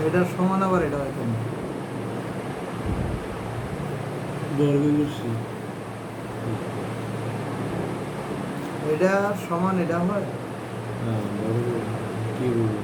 এটার সমান আবার এটা হয়তো না। এটা সমান এটা হয়। কি বলবো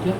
क्या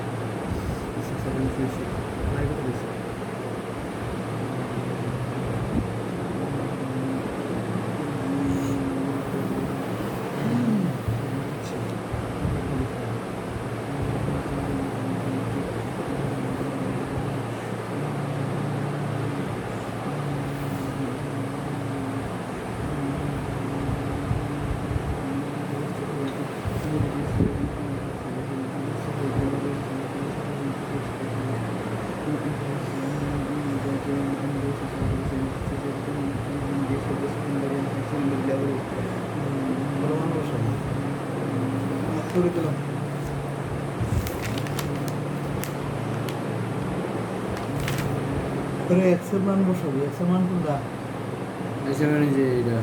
করে দিলাম। করে এক্সের মান বসাবি, এক্সের মান কোনটা আচ্ছা মানে যে এটা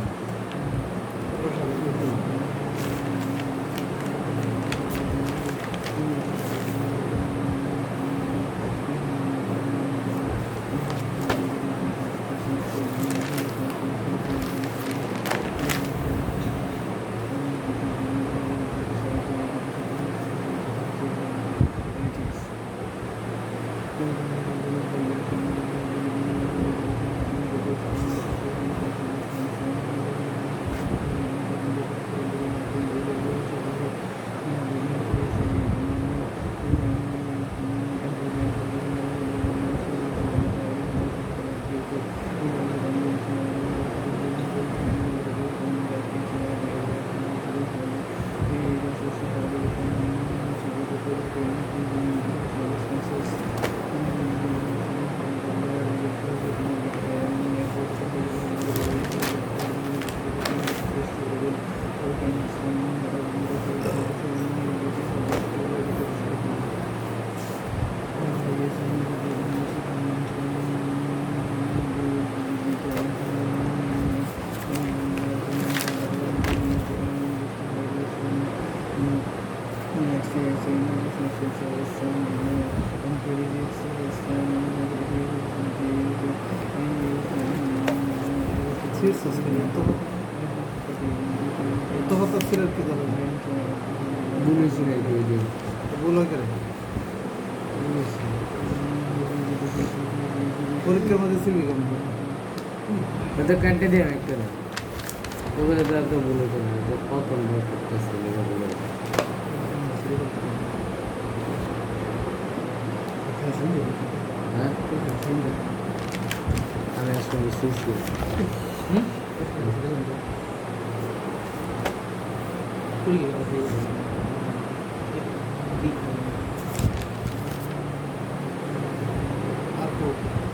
বসাবি? এত হতো ছিলেন কি ধরো বলেছি নাকি ওই যে ভুল হয়ে গেলে পরীক্ষার মধ্যে ছিলবি কেমন? ওটা কাটতে দিয়ে আমি একটা ওখানে তো একটা বলে তো না যে কত ভয় করতেছে এটা বলে হ্যাঁ আমি আজকে মিসেস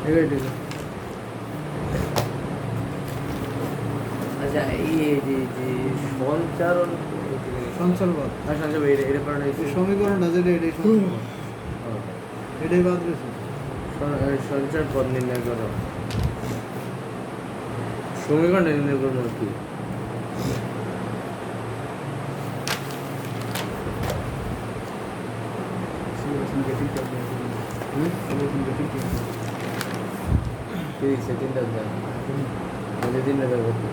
এবার ঠিক আছে আচ্ছা এই যে সঞ্চারণ সঞ্চালবাদ সঞ্চার এটা কারণে এই সমীকরণটা যেটা এটাই সঞ্চালবাদ, এটাই বাদ রয়েছে। সঞ্চার পদ নির্ণয় করো সমীকরণ নির্ণয় করবো আর কি ঠিক আছে 3টা দাও আমি 3টা দাও করতে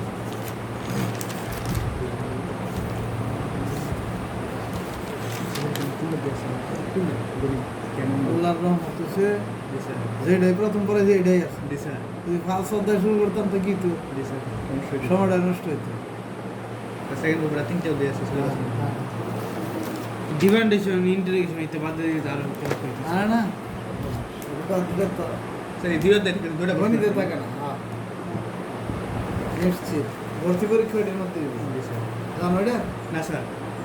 আল্লাহর রহমত হচ্ছে যেটাই প্রথম পরে যে এটাই আছে যদি ফার্স্ট অধ্যায় শুরু করতাম তো কি তো সময়টা নষ্ট হইতো। ডিমান্ডেশন ইন্টারেকশন ইতে বাদ দিয়ে তার আর না ওটা দিলে তো গণিতে থাকে না। নিশ্চিত ভর্তি পরীক্ষা এটার মধ্যে জানো এটা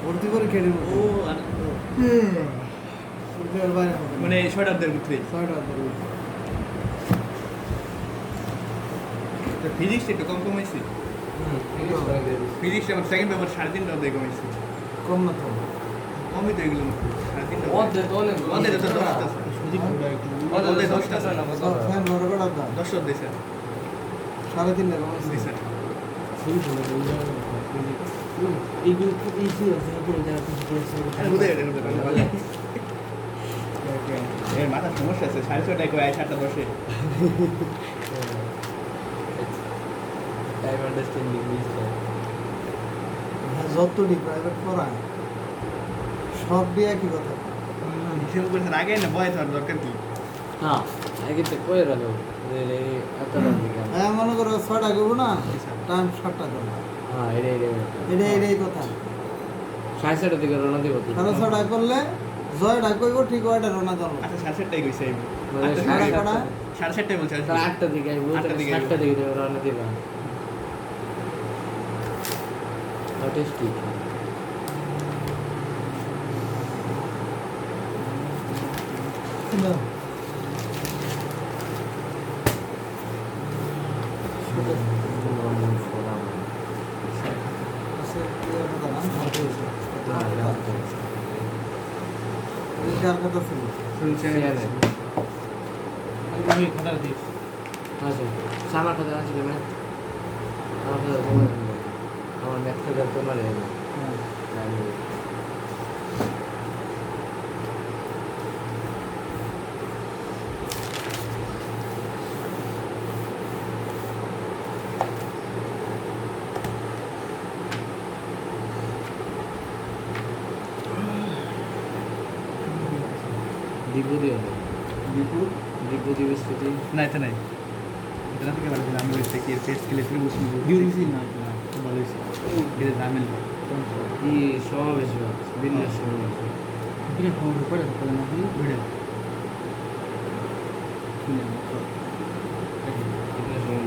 ভর্তি পরীক্ষা এটার মধ্যে পরীক্ষার বাইরে হবে না। মানে শর্টারদের ভিতরে ছয়টা অধ্যায়। ফিজিক্স একটু কম কমাইছি ফিজিক্স আমার সেকেন্ড পেপার 3.5 অধ্যায় কমাইছি কম না তো কমই তো এগুলো 3.5 অর্ধেক তো অনেক অধ্যায় তো 10টা আছে অধ্যায় 10টা আছে ফ্যান বড় করে দাও 10 অধ্যায় স্যার 3.5 টাকা জি স্যার এইগুলো খুব ইজি আছে উপরে যারা কিছু করেছে এর মাথা সমস্যা আছে 6:30 কয় 7টা 10 টাইম আন্ডারস্ট্যান্ডিং ইজ যতটি প্রাইভেট পড়ায় সব দিয়ে কি কথা হিসেব করে স্যার আগে না বয় থাকার দরকার কি হ্যাঁ আগে তো কই গেল এই এতটা দিকে হ্যাঁ মনে করো 6টা করবো না টাইম 7টা করবো হ্যাঁ এটাই কথা 6:30 দিকে রওনা দিব তো 6:30 করলে জয়টা কইব ঠিক ওইটা রোনা দল আচ্ছা 7:30 কইছে মানে সাড়ে 7:30 বলছে 8টা দিকে আইবো 7টা দিকে রওনা দিবা অটিস্টিক যার কথা ছিল আমি কথা দিই আচ্ছা সামার কথা আছে না আমার নেক্সট কথা তোমার দ্বিপদী হবে দ্বিপদী বিস্তৃতি না এটা নাই এটা থেকে ভালো আমি বলছি কি টেস্ট খেলে ফিরে বসে ইউনিসি না ভালো হয়েছে এটা জামেল কি সমাবেশ বিন্যাস সমাবেশ এটা খবর পড়ে না ভিডিও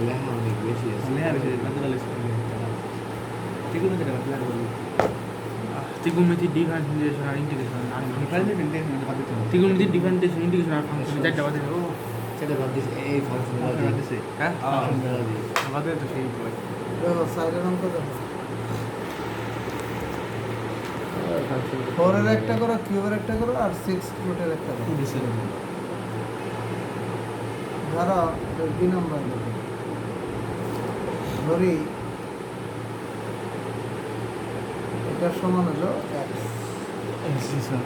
লেখা অনেক বেশি আছে লেয়া বেশি নাদুরালে ত্রিকোণমিতি এটা লাগবে ত্রিকোণমিতি ডিফারেন্সিয়েশন আর ইন্টিগ্রেশন আর ডিফারেন্সিয়েশন বাদ দিতে হবে ত্রিকোণমিতি ডিফারেন্সিয়েশন ইন্টিগ্রেশন আর ফাংশন চারটা বাদ দিতে হবে সেটা বাদ দিছে এই ফাংশন বাদ বাদ দিছে হ্যাঁ বাদ দিতে তো সেই পড়ে সাইডের অঙ্ক দেখো ফাংশন 4 এর একটা করো কিউবের একটা করো আর 6 রুটের একটা করো দিছে ধরো এটা 2 নম্বর দেখো ধরি এটা সমান হলো x দিছে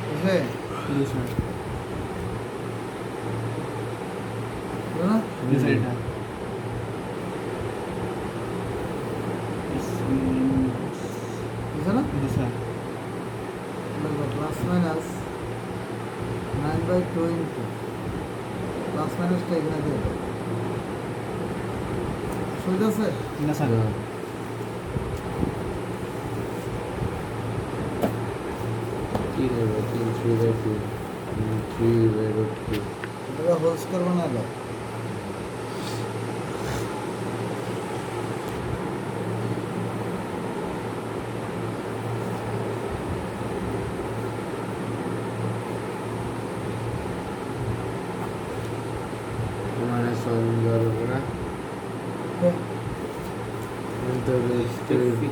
বুঝলে দিছে বুঝলো না দিছে এটা বুঝছো না দিছে দেখো প্লাস মাইনাস 9/2 প্লাস মাইনাসটা এখানে দিয়ে দাও বুঝতে আছে না স্যার কি নেবে 3/2 3/2 এটা হোল স্কয়ার বানালো মানে সুন্দর না Untuk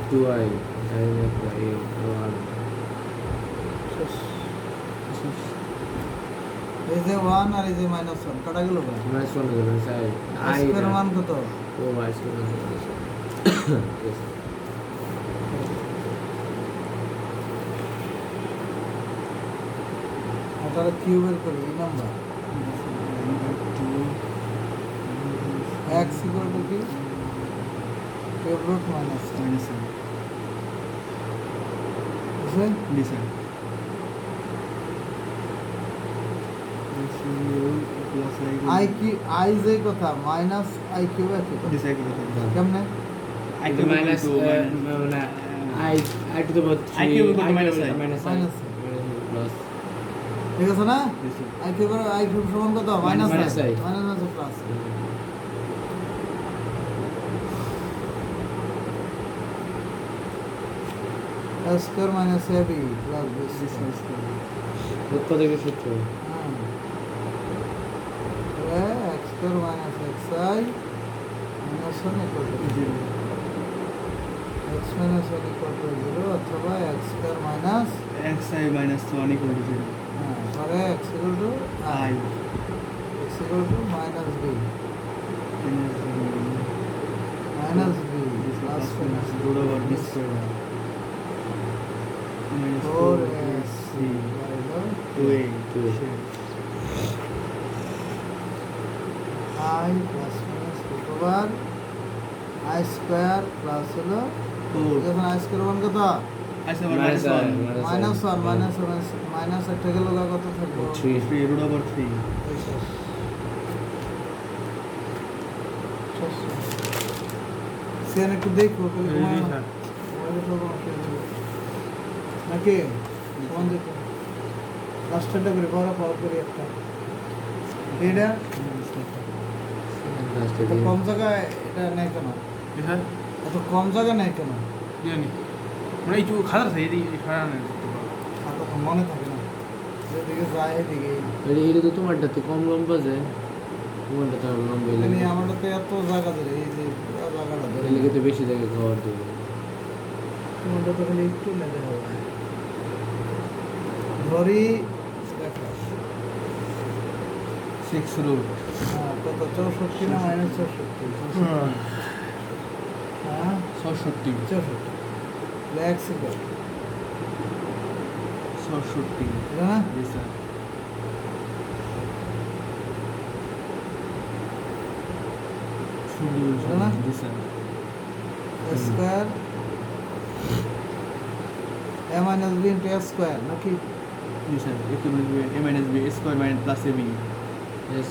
tuai saya pakai ruang এই যে 1 আর এই যে -1 কাটা গেল না mana suara dengan saya square মান কত oh masuk yes তাহলে কিউবের করি এই নাম্বার এক্স ইকুয়াল টু কি কিউব রুট মাইনাস বুঝলেন আই কি আই যে কথা মাইনাস আই কিউব একই কথা কেমনে মাইনাস মানে I I to the power 3 I cube equal to minus I. Minus plus ঠিক আছে না আই কিউব সমান কত minus Minus I I. Minus plus a square minus ab plus b square উৎপাদকের সূত্র x square minus xi minus 1 equal to 0 x minus 1 equal to 0 অথবা x square minus xi minus 1 equal to 0. তাহলে x equal to I x equal to minus b minus b plus minus root over b square minus 4ac 2a I plus minus root over I square plus হলো 4 যখন I square মান কত I square minus 1 minus একটা গেল কত থাকবে 3 root over 3 Sen একটু দেখো নাকি ফোন দেখো লাস্টটা করে বড় পাওয়ার করি একটা এটা এত কম জায়গায় এটা নেই কেন স্যার এত কম জায়গা নেই কেন জানি মানে একটু খারাপ আছে এই খারাপ না খাতা তো মনে থাকে না যেদিকে যায় এদিকে এটা তো তোমারটা তো কম লম্বা যায় তোমারটা তো লম্বা এখানে আমারটা তো এত জায়গা ধরে এই যে পুরো জায়গাটা ধরে এদিকে তো বেশি জায়গা খাওয়ার দেবে তোমারটা তো খালি একটু লেগে হবে ধরি দেখো 6 root কত 64 না মাইনাস 64 হ্যাঁ 66 64 লেক্স ইকুয়াল 66 এটা না yes sir না? yes sir square a minus b into a square নাকি yes sir a minus b square minus plus ab Yes,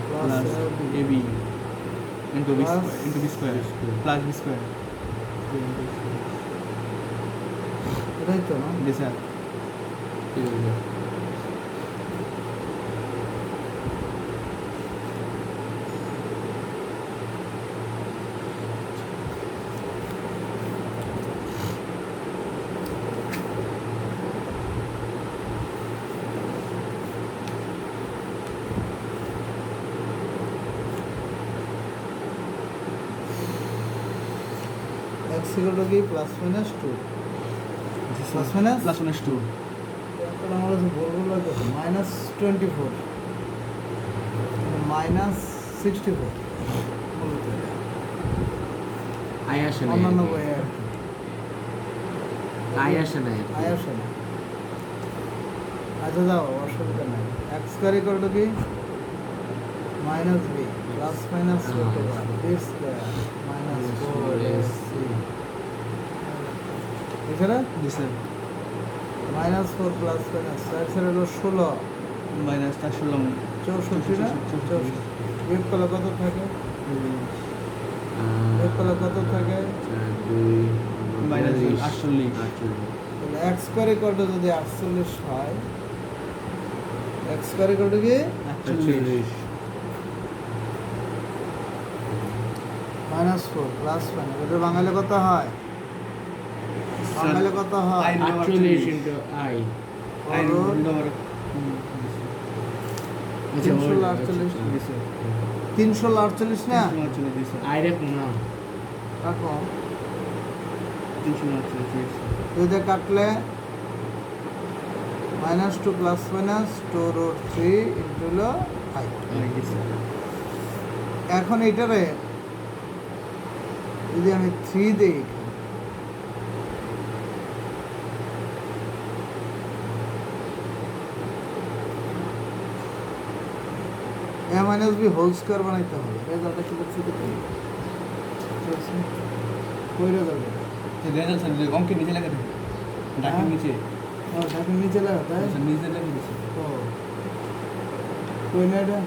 plus ab into b Plus square into b square plus b square এটাই তো না yes sir x equal to কি plus minus 2 plus minus plus 1 is 2 এখন আমরা যে বলবো লাগে minus 24 minus 64 মূলত এটা। আই আসে না অন্যান্য বইয়ে আর কি। আই আসে না আয় আসে না আচ্ছা যাও অসুবিধা নাই এক্স স্কোয়ার ইকুয়াল টু কি minus b plus minus root over b square minus 4ac এছাড়া yes sir minus 4 plus minus 4 ছেড়ে হলো 16 minus 4 64 না 64 বিয়োগ করলে কত থাকে বিয়োগ করলে কত থাকে minus 48 তাহলে এক্স স্কোয়ার ইকুয়াল টু যদি 48 হয় এক্স স্কোয়ার ইকুয়াল টু কি মাইনাস 4 প্লাস মাইনাস এটা বাঙালি কত হয় বাঙালি কত হয় 48 into I I root over 348 না I দেখো না রাখো 348 দুইটা কাটলে minus 2 plus minus 2 root 3 into হলো 5 এখন এটারে যদি আমি 3 দিই a minus b whole square বানাইতে হবে রেজাল্টটা কি লিখছি দেখুন কই রেজাল্ট রেজাল্ট স্যার অঙ্কের নিচে লেখা থাকে ডাকের নিচে ও ঢাকা নিচে লাগা তাই স্যার নিচে লেখা দিয়েছে ও কই না এটা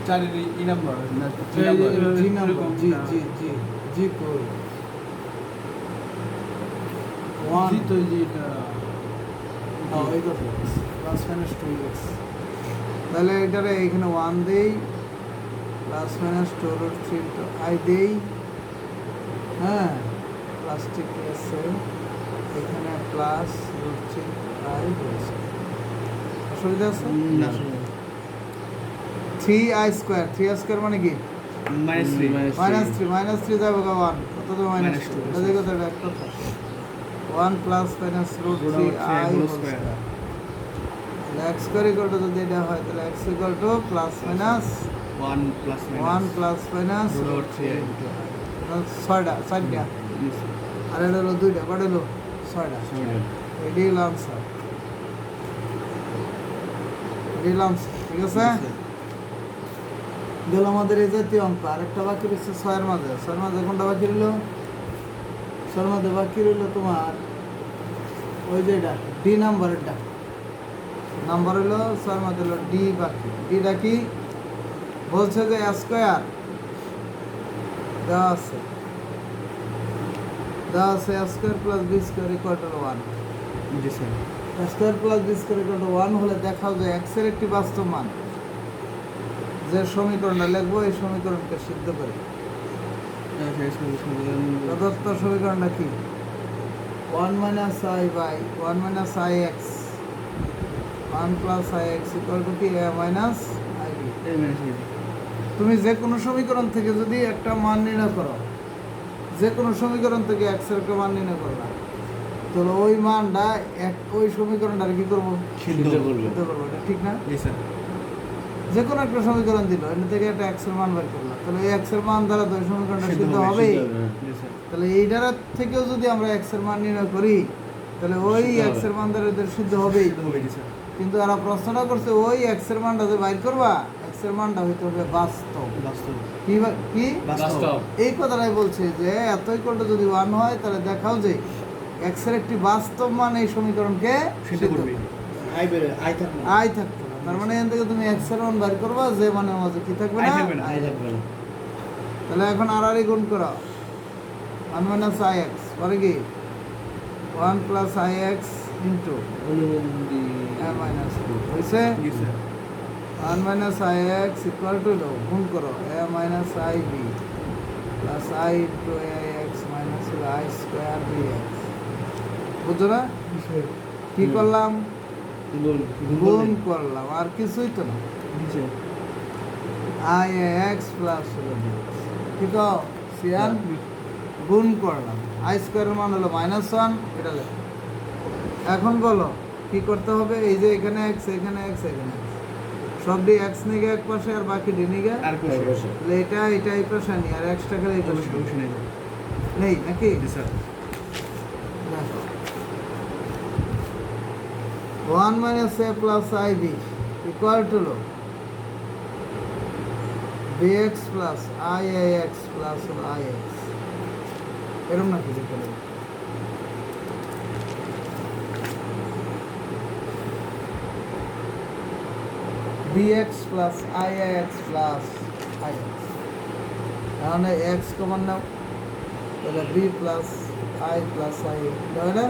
4 এর ই নাম্বার না জি নাম্বার জি জি জি জি কই ওয়ান জি তো জি এটা এই তো প্লাস মাইনাস 2x তাহলে এটারে এখানে 1 দেই plus minus 2 root 3 into i দেই হ্যাঁ প্লাস্টিক আছে এখানে প্লাস রুট 3 আই হয়েছে অসুবিধা আছে না 3i স্কয়ার 3i স্কয়ার মানে কি -3 যাবে 1 কত তো Minus two. -2 দেখো তো একটা কথা 1 plus minus root 3i whole square x square equal to যদি এটা হয় তাহলে x equal to plus minus 1 plus 1 plus minus root 3i 6টা আর এটা হলো 2টা কত হলো 6টা এডি লামসা ঠিক আছে গেল আমাদের এই জাতীয় অঙ্ক আরেকটা বাকি রয়েছে 6 এর মাঝে কোনটা বাকি রইল 6 এর মধ্যে বাকি রইল তোমার ওই যে এটা ডি নাম্বারেরটা নাম্বার হলো 6 এর মধ্যে হলো ডি বাকি ডিটা কি বলছে যে a স্কয়ার দেওয়া আছে a square plus b square equal to 1 জি sir a square plus b square equal to 1 হলে দেখাও যে x এর একটি বাস্তব মান যে সমীকরণটা লিখবো এই সমীকরণকে সিদ্ধ করে প্রদত্ত সমীকরণটা কি 1 minus i by 1 minus i x 1 plus i x equal to কি এ মাইনাস আই বি তুমি যে কোনো সমীকরণ থেকে যদি একটা মান নির্ণয় করো যে কোনো সমীকরণ থেকে এক্স এর একটা মান নির্ণয় করবা তাহলে ওই মানটা ওই সমীকরণটার কি করবো সিদ্ধ করবে সিদ্ধ করবো এটা ঠিক না জি স্যার যে কোনো একটা সমীকরণ দিল এর থেকে একটা এক্স এর মান বের করলাম তাহলে এই এক্স এর মান দ্বারা তো ওই সমীকরণটা সিদ্ধ হবেই জি স্যার তাহলে এইটার থেকেও যদি আমরা এক্স এর মান নির্ণয় করি তাহলে ওই সিদ্ধ হবে। এক্স এর মান দ্বারা এদের সিদ্ধ হবেই হবে জি স্যার কিন্তু এরা প্রশ্নটা করছে ওই এক্স এর মানটা যে বাইর করবা এক্স এর মানটা হইতে হবে বাস্তব বাস্তব কি বাস্তব এই কথাটাই বলছে যে এতই করলে যদি 1 হয় তাহলে দেখাও যে এক্স এর একটি বাস্তব মান এই সমীকরণকে সিদ্ধ করবে আই থাকবে না তার মানে এখান থেকে তুমি এক্স এর মান বাইর করবা যে মানে মাঝে কি থাকবে আই না থাকবে না। আই থাকবে না তাহলে এখন আর গুণ করো 1 মাইনাস আই এক্স পরে কি 1 plus i x into a minus হয়েছে জি sir 1 minus i x equal to গুণ করো a minus i b plus i into a x minus i square b x বুঝছো না কি করলাম গুণ করলাম আর কিছুই তো না জি স্যার আই এক্স প্লাস হলো বি কি তো সিয়ান গুণ করলাম আই স্কোয়ারের মান হলো -1 এটা লেখো এখন বলো কি করতে হবে এই যে এখানে এক্স এখানে এক্স এখানে x সব ডি এক্স নিয়ে এক পাশে আর বাকি ডি নিয়ে আর কোশ্চেন তাহলে এটা এই পাশে নিয়ে আর এক্সট্রা করে এই পাশে অবশ্যই নেই নেই নাকি জি স্যার দেখো 1 minus a plus i b equal to লো bx plus i x plus হলো আই এক্স এরকম নাকি লিখে নেব bx plus i x plus i x তাহলে এক্স কমন নাও তাহলে b plus i plus i হয় না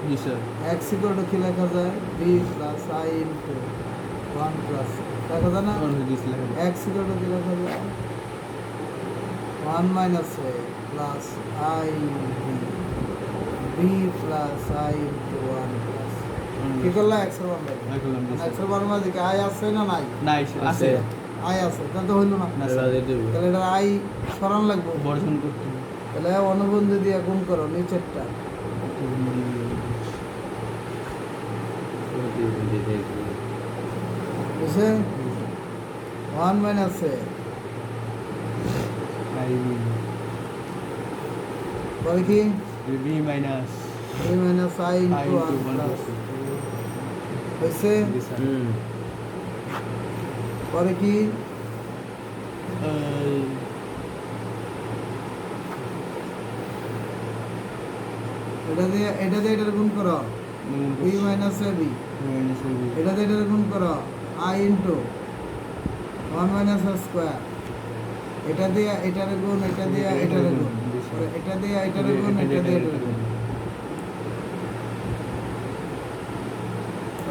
জি স্যার x ইকুয়াল টু কি লেখা যায় b plus i into 1 plus লেখা যায় না জি স্যার x ইকুয়াল টু কি লেখা যায় 1 minus a plus i b plus i into 1 plus কি করলা x এর মান বের একদম জি x এর মান মানে কি আই আছে না নাই নাই আছে আই আছে তাহলে তো হইল না না স্যার তাহলে এটা আই সরান লাগবে বর্জন করতে হবে। তাহলে অনুবন্ধী দিয়ে গুণ করো নিচেরটা বুঝছে 1 মাইনাস a আই পরে কি b minus a minus i into 1 into 1 plus হয়েছে জি স্যার পরে কি এটা দিয়ে এটার গুণ করো বি মাইনাস এ বি এটা দিয়ে এটার গুণ করো I into one minus square এটা দিয়ে এটার গুণ এটা দিয়ে এটার গুণ এটা দিয়ে এটার গুণ এটা দিয়ে এটার গুণ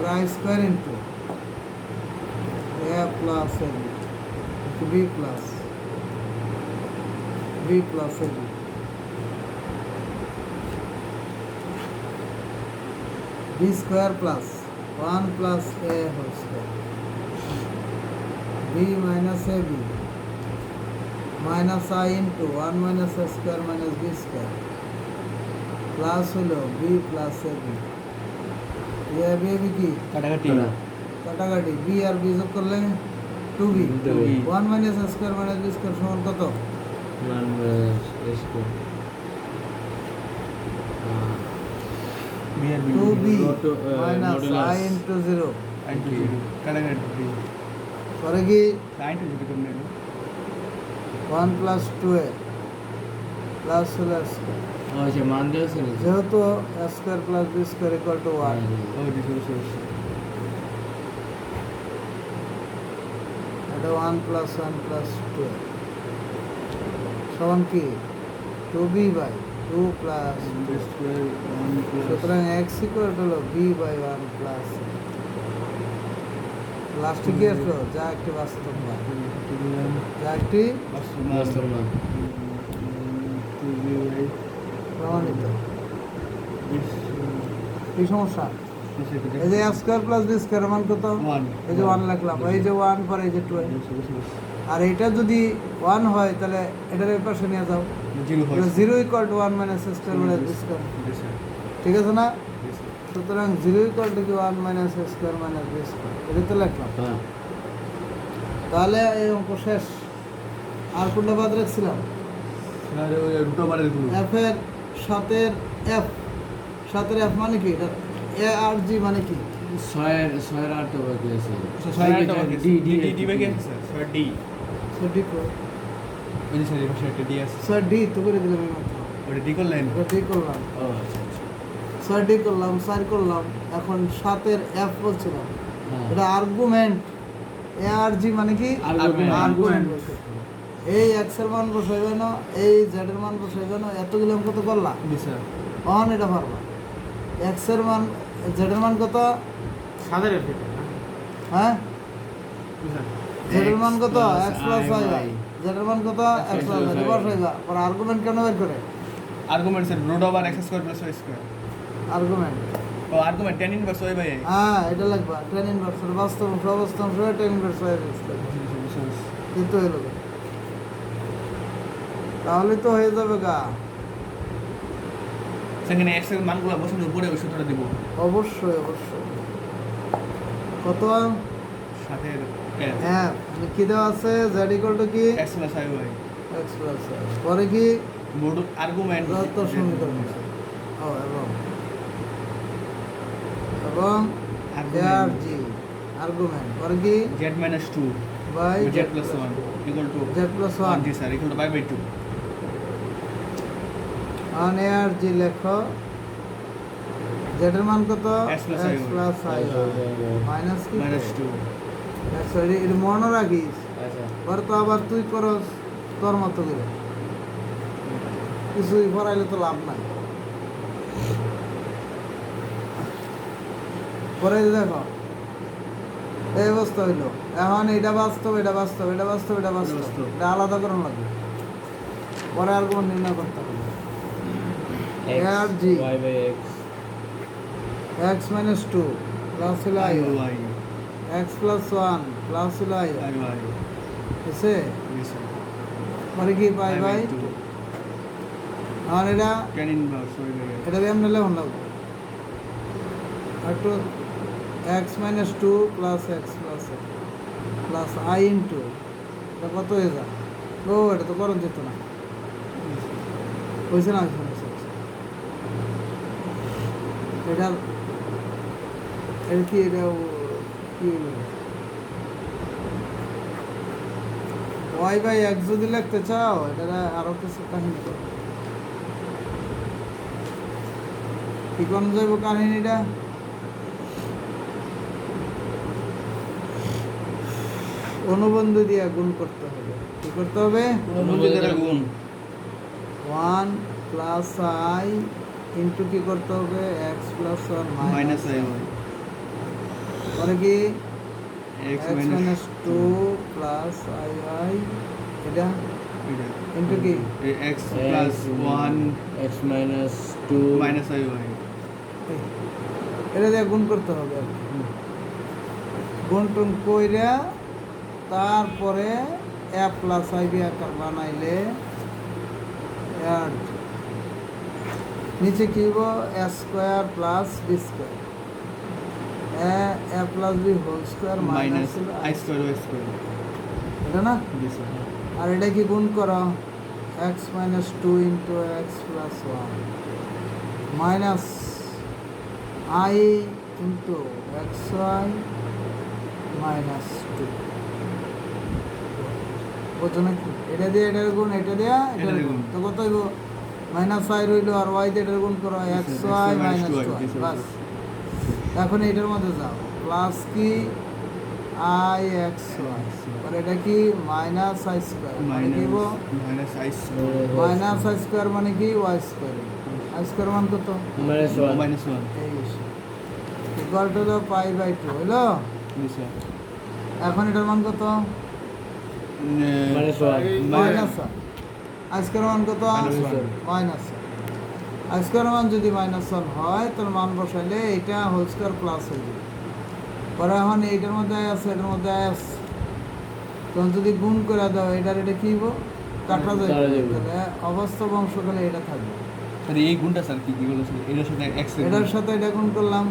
I square into a plus b plus b plus a b b square plus 1 plus a whole square b minus a b minus I into 1 minus a square minus b square plus হলো b plus a b ये b b की কাটাকাটি b আর b যোগ করলে 2b 1 minus square minus b square সমান কত 2b minus I into 0 পরে কি 1 plus 2a প্লাস হলো স্কয়ার আচ্ছা মান দিয়েছে না যেহেতু a square plus b square equal to 1 এটা 1 plus 1 plus 2 সমান কি 2b by 2 plus 2 সুতরাং x equal to b by 1 plus লাস্টে কি আসলো যা একটি বাস্তব মান যা একটি মাস্টার মান প্রমাণিত কি সমস্যা এই যে a square plus b square মান কত এই যে 1 লিখলাম এই যে 1 পরে এই যে 2 আর এটা যদি 1 হয় তাহলে এটার এই পাশে নিয়ে যাও 0 equal to 1 minus square minus b square ঠিক আছে না সুতরাং 0 equal to 1 minus square minus b square এটা তো লিখলাম হ্যাঁ তাহলে এই অঙ্ক শেষ আর কোনটা বাদ রাখছিলাম f এর সাতের f মানে কি এটা a আর g মানে কি 6 8 তো বাকি আছে স্যার d কো স্যার d তো করে দিলাম এই মাত্র ওটা d করলাম ও আচ্ছা স্যার d করলাম স্যার করলাম এখন সাতের f বলছিলাম হ্যাঁ এটা আর্গুমেন্ট a আর g মানে কি Argument. এই x এর মান বসাইবে না এই z এর মান বসাইবে না এতগুলো অঙ্ক তো করলাম অন এটা পারবা x এর মান z এর মান কত সাদের এফেক্ট হ্যাঁ z এর মান কত X x plus plus y y. z এর মান কত x plus y বসাইবা পর আর্গুমেন্ট কেন বের করে argument sir root over x square plus y square argument ও argument tan inverse y by x হ্যাঁ এটা লাগবা tan ইনভার্স বাস্তব অবস্থান সহ tan ইনভার্স y কিন্তু হলো তাহলে তো হয়ে যাবে গা সেখানে x এর মানগুলো বসানোর পরে ওই সূত্রটা দিব অবশ্যই কত সাথের হ্যাঁ মানে কি দেওয়া আছে z ইকুয়াল টু কি x plus y by x plus y পরে কি বোর্ড আর্গুমেন্ট যত সমীকরণ আছে ও এবং আর জি আর্গুমেন্ট পরে কি z - 2 by z plus 1 equal to z plus 1 1 জি sir equal to y by 2 অন আর জি লেখো z এর মান কত X plus y. Plus y minus কি -2 সরি এর মনে রাখিস আচ্ছা পরে তো আবার তুই করস তোর মতো করে কিছুই পড়াইলে তো লাভ নাই পরে দেখো এই অবস্থা হইলো এখন এটা বাস্তব এটা বাস্তব এটা বাস্তব এটা বাস্তব বাস্তব। এটা আলাদা করানো লাগবে পরে আর কোন নির্ণয় করতে হবে আর জি y by x x minus 2 plus হলো i y x plus 1 plus হলো i y y এসে yes sir পরে কি পাই বাই আর এটা tan inverse y by x এটা এমনি লেখুন লাগবে একটু x minus 2 plus x plus x plus i into এটা কত হয়ে যায় ও এটা তো করণ যেত না হয়েছে না এটা এটা কি এটা কি ওয়াই বাই এক্স যদি লিখতে চাও এটা আরো কিছু কাহিনী করো। কি কোন যাইব কাহিনীটা? অনুবন্ধ দিয়ে গুণ করতে হবে। কি করতে হবে? অনুবন্ধ দ্বারা গুণ। 1 প্লাস আই ইন্টু কি করতে হবে? এক্স প্লাস 1 মাইনাস আই পরে কি x x minus minus 2 plus i i এটা ইন্টু কি x plus 1 x minus 2 minus i y. এটা দিয়ে গুণ করতে হবে আর কি। গুণ টুন কইরা তারপরে এ প্লাস আই বি আকার বানাইলে আর নিচে কি হইব? A square plus b square a plus b whole square minus minus i square y square. এটা না? জি স্যার। আর এটা কি গুণ করো? X minus 2 into x plus 1 minus i into x y minus 2। বুঝছো নাকি? এটা দিয়ে এটার গুণ, এটা দিয়ে এটার গুণ, তো কত হইব? মাইনাস আই রইল আর ওয়াই দিয়ে এটার গুণ করো এক্স ওয়াই মাইনাস 2 বাস। এখন এটার মধ্যে যাও, প্লাস কি আই এক্স ওয়াই আর এটা কি মাইনাস আই স্কোয়ার মানে কি হইব? Minus i square minus i square মানে কি ওয়াই স্কোয়ার। আই স্কোয়ার মান কত? Minus 1 minus 1। Equal to pi by 2 হইলো। জি স্যার। এখন এটার মান কত? মাইনাস 1 মাইনাস আই স্কোয়ার মান কত? মাইনাস আই স্কোয়ার মান যদি মাইনাস 1 হয় তার মান বসাইলে এটা হোল স্কোয়ার প্লাস হয়ে যাবে। পরে এখন এইটার মধ্যে আই আছে, এটার মধ্যে আই আছে, তখন যদি গুণ করে দাও এটার এটা কি হইব? কাটা যাবে। তাহলে অবাস্তব অংশ গেলে এটা থাকবে। স্যার এই গুণটা স্যার কি কি বলো স্যার? এটার সাথে এক্স এর এটার সাথে এটা গুণ করলাম,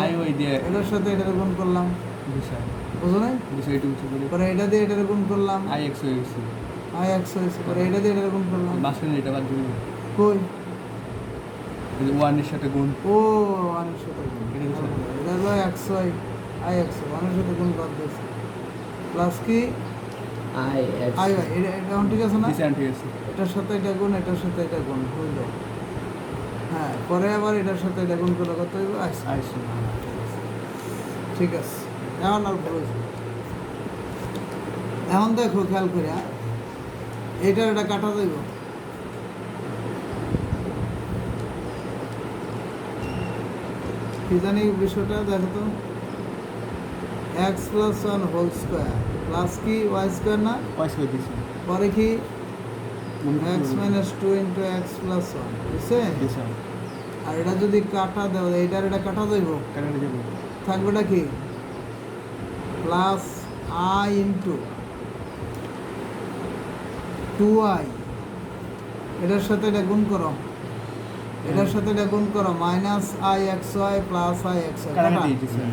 আই ওয়াই দিয়ে। এটার সাথে এটা গুণ করলাম, জি স্যার। বুঝো নাই? জি স্যার, একটু উঁচু করে পরে এটা দিয়ে এটা গুণ করলাম, আই এক্স হয়ে গেছে। আই এক্স হয়েছে। পরে এটা দিয়ে এটা গুণ করলাম, মাঝখানে এটা বাদ দিল। কই ওয়ানের সাথে গুণ। ও ওয়ানের সাথে গুণ, এটা কি স্যার? এটা হলো এক্স ওয়াই আই এক্স ওয়ানের সাথে গুণ বাদ দিয়েছে প্লাস কি আই এক্স আই ওয়াই। এটা এটা এখন ঠিক আছে না? জি স্যার, ঠিক আছে। এটার সাথে এটা গুণ, এটার সাথে এটা গুণ হইল। হ্যাঁ, পরে আবার এটার সাথে এটা গুণ করলে কত হইব? I I square. ঠিক আছে, এখন আর ভুল হয়েছে। এখন দেখো খেয়াল করে, এইটার এটা কাটা যাইব। কি জানি বিষয়টা দেখো তো, x plus 1 whole square plus কি ওয়াই স্কোয়ার না? ওয়াই স্কোয়ার দিছি। পরে কি x minus 2 into x plus 1 বুঝছে? জি স্যার। আর এটা যদি কাটা দেও, এইটার এটা কাটা যাইব, কারেন্টে যাবো। থাকবেটা কি প্লাস আই ইন্টু 2i, এটার সাথে এটা গুণ করো, এটার সাথে এটা গুণ করো, minus i x y plus i x y কারেন্টে জি sir.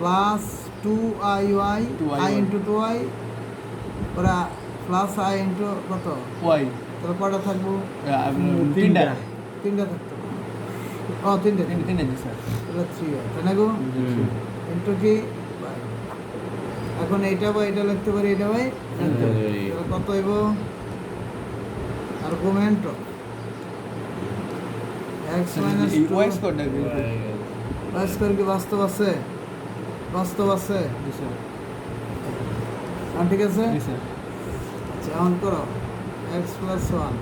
Plus 2iy, 2iy i into 2i, ওরা প্লাস আই ইন্টু কত? ওয়াই তাহলে কয়টা থাকবো? তিনটা। তিনটা থাকতো। ও তিনটে, তিনটা জি স্যার। তাহলে 3i, তাই না গো? ইন্টু কি বাই। এখন এইটা বা এটা লিখতে পারি, এটা বাই লিখতে পারি। তাহলে কত হইব? আর্গুমেন্ট এক্স মাইনাস এই 2 ওয়াই স্কোয়ারটা ওয়াই স্কোয়ার কি বাস্তব আছে? বাস্তব আছে। জি স্যার। আর ঠিক আছে। জি স্যার। আচ্ছা, এখন করো এক্স প্লাস 1